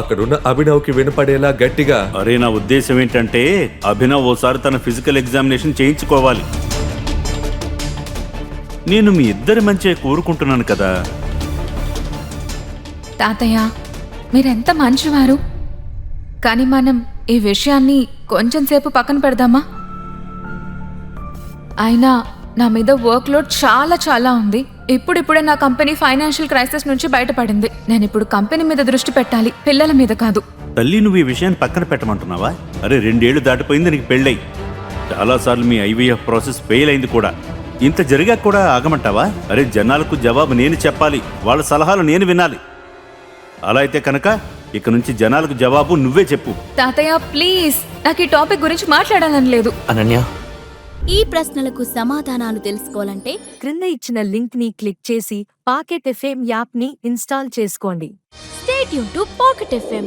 అక్కడున్న అభినవ్కి వినపడేలా గట్టిగా, అరే నా ఉద్దేశం ఏంటంటే అభినవ్ ఓసారి తన ఫిజికల్ ఎగ్జామినేషన్ చేయించుకోవాలి. నేను మీ ఇద్దరి మంచిగా కోరుకుంటున్నాను కదా. తాతయ్య, మీరెంత మంచివారు. కానీ మనం ఈ విషయాన్ని కొంచెం సేపు పక్కన పెడదామా? అయినా నా మీద వర్క్ లోడ్ చాలా చాలా ఉంది. ఇప్పుడిప్పుడే నా కంపెనీ ఫైనాన్షియల్ క్రైసిస్ నుంచి బయటపడింది. నేను ఇప్పుడు కంపెనీ మీద దృష్టి పెట్టాలి, పిల్లల మీద కాదు. తల్లి, నువ్వు ఈ విషయాన్ని పక్కన పెట్టమంటున్నావా? అరే 2 ఏళ్లు దాటిపోయింది నీకు పెళ్ళై. చాలాసార్లు మీ ఐవీఎఫ్ ప్రాసెస్ ఫెయిల్ అయింది కూడా. ఇంత జరిగా కూడా ఆగమంటావా? అరే జనాలకు జవాబు నేను చెప్పాలి, వాళ్ళ సలహాలు నేను వినాలి. అలా అయితే కనుక ఇక నుంచి జనాలకు జవాబు నువ్వే చెప్పు. తాతయ్య ప్లీజ్, నాకు ఈ టాపిక్ గురించి మాట్లాడాలని లేదు. అనన్య, ఈ ప్రశ్నలకు సమాధానాలు తెలుసుకోవాలంటే క్రింద ఇచ్చిన లింక్ ని క్లిక్ చేసి పాకెట్ ఎఫ్ఎం యాప్ ని ఇన్స్టాల్ చేసుకోండి. Stay tune to pocket FM.